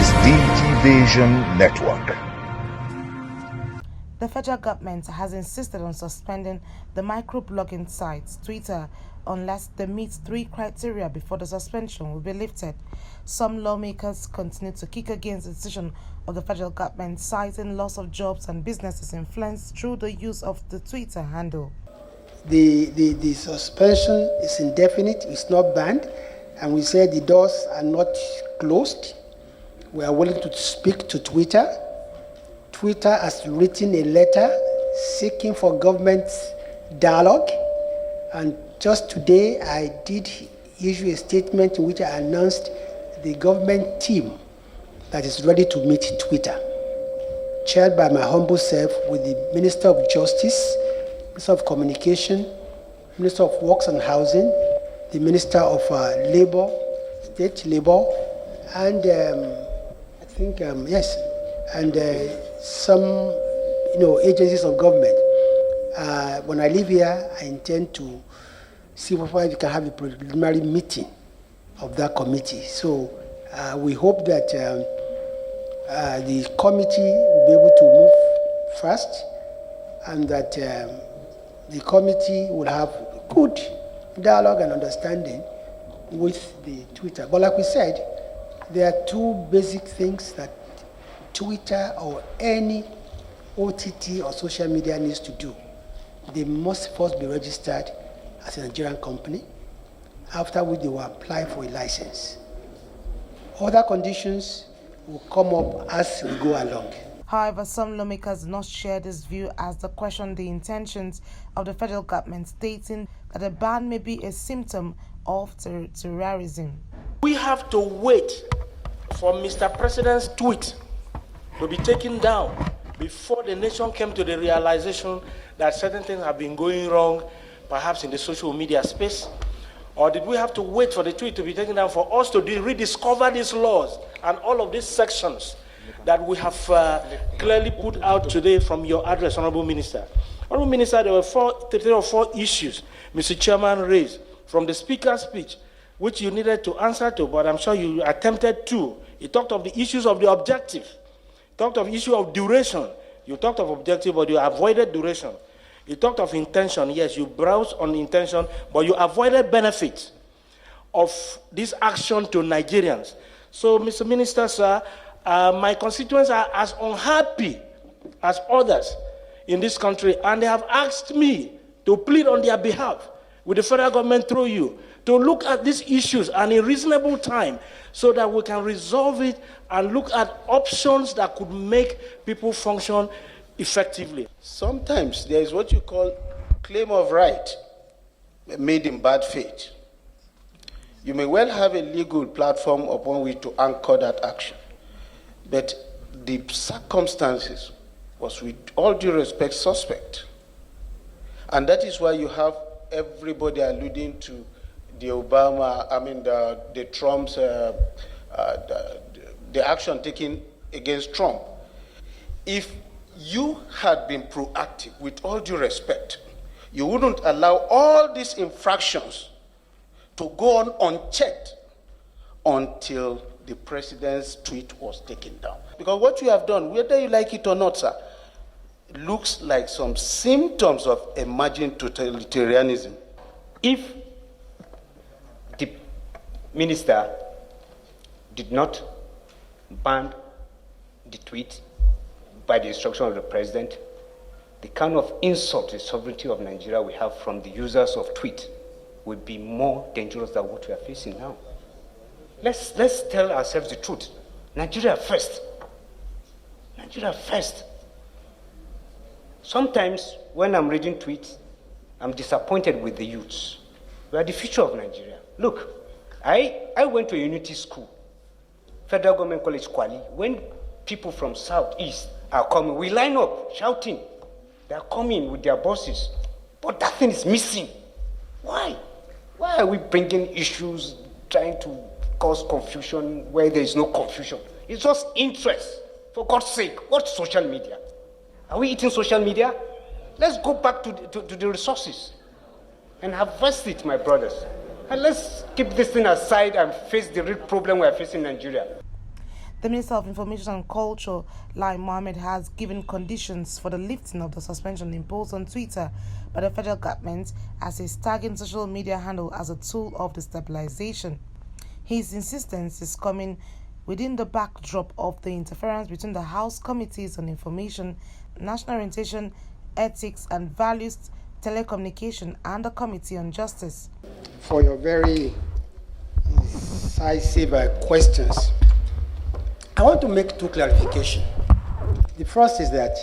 is Digivation Network. The federal government has insisted on suspending the microblogging site Twitter unless they meet 3 criteria before the suspension will be lifted. Some lawmakers continue to kick against the decision of the federal government, citing loss of jobs and businesses influenced through the use of the Twitter handle. The suspension is indefinite, it's not banned, and we say the doors are not closed. We are willing to speak to Twitter. Twitter has written a letter seeking for government dialogue, and just today I did issue a statement in which I announced the government team that is ready to meet Twitter, chaired by my humble self with the Minister of Justice, Minister of Communication, Minister of Works and Housing, the Minister of Labor, State Labor, and some agencies of government. When I leave here, I intend to see whether we can have a preliminary meeting of that committee. So we hope that the committee will be able to move fast, and that the committee will have good dialogue and understanding with the Twitter. But like we said, there are 2 basic things that Twitter or any OTT or social media needs to do. They must first be registered as a Nigerian company, after which they will apply for a license. Other conditions will come up as we go along. However, some lawmakers do not share this view as they question the intentions of the federal government, stating that a ban may be a symptom of terrorism. We have to wait for Mr. President's tweet to be taken down before the nation came to the realization that certain things have been going wrong, perhaps in the social media space? Or did we have to wait for the tweet to be taken down for us to rediscover these laws and all of these sections that we have clearly put out today from your address, Honorable Minister? Honorable Minister, there were 3 or 4 issues Mr. Chairman raised from the Speaker's speech, which you needed to answer to, but I'm sure you attempted to. He talked of the issues of the objective, talked of issue of duration. You talked of objective, but you avoided duration. You talked of intention. Yes, you browsed on intention, but you avoided benefits of this action to Nigerians. So, Mr. Minister, sir, my constituents are as unhappy as others in this country, and they have asked me to plead on their behalf with the federal government through you to look at these issues and in reasonable time so that we can resolve it and look at options that could make people function effectively. Sometimes there is what you call claim of right made in bad faith. You may well have a legal platform upon which to anchor that action, but the circumstances was, with all due respect, suspect. And that is why you have everybody alluding to the the Trump's, the action taken against Trump. If you had been proactive, with all due respect, you wouldn't allow all these infractions to go on unchecked until the president's tweet was taken down. Because what you have done, whether you like it or not, sir, looks like some symptoms of emerging totalitarianism. If the minister did not ban the tweet by the instruction of the president, the kind of insult to the sovereignty of Nigeria we have from the users of tweet would be more dangerous than what we are facing now. Let's tell ourselves the truth. Nigeria first. Nigeria first. Sometimes when I'm reading tweets, I'm disappointed with the youths. We are the future of Nigeria. Look, I went to a unity school, Federal Government College Kwali. When people from Southeast are coming, we line up shouting. They are coming with their bosses. But that thing is missing. Why? Why are we bringing issues, trying to cause confusion where there is no confusion? It's just interest. For God's sake, what's social media? Are we eating social media? Let's go back to the resources and harvest it, my brothers. And let's keep this thing aside and face the real problem we are facing in Nigeria. The Minister of Information and Culture, Mohammed, has given conditions for the lifting of the suspension imposed on Twitter by the federal government as he's tagging social media handle as a tool of destabilization. His insistence is coming within the backdrop of the interference between the House Committees on Information, National Orientation, Ethics and Values, Telecommunication and the Committee on Justice. For your very incisive questions, I want to make two clarifications. The first is that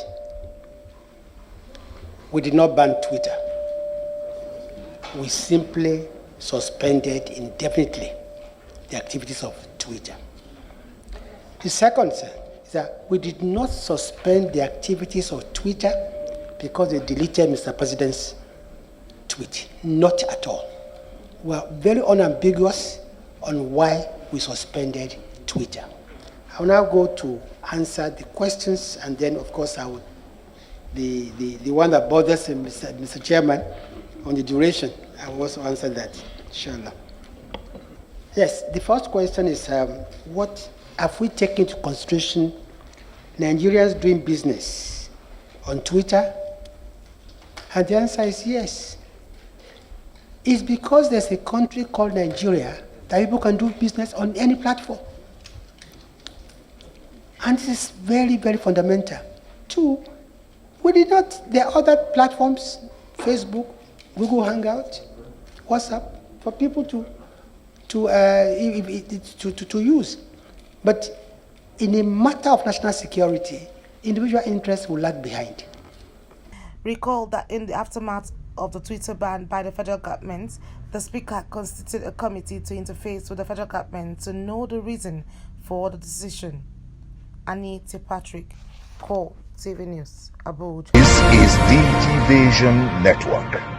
we did not ban Twitter. We simply suspended indefinitely the activities of Twitter. The second is that we did not suspend the activities of Twitter because they deleted Mr. President's tweet. Not at all. We are very unambiguous on why we suspended Twitter. I will now go to answer the questions, and then, of course, I will, the one that bothers Mr. Chairman on the duration, I will also answer that, inshallah. Yes, the first question is, what have we taken into consideration Nigerians doing business on Twitter? And the answer is yes. It's because there's a country called Nigeria that people can do business on any platform. And this is very, very fundamental. Two, there are other platforms, Facebook, Google Hangout, WhatsApp, for people to use. But in a matter of national security, individual interests will lag behind. Recall that in the aftermath of the Twitter ban by the federal government, the Speaker constituted a committee to interface with the federal government to know the reason for the decision. Annie T. Patrick, Call TV News, Abuja. This is Digivation Network.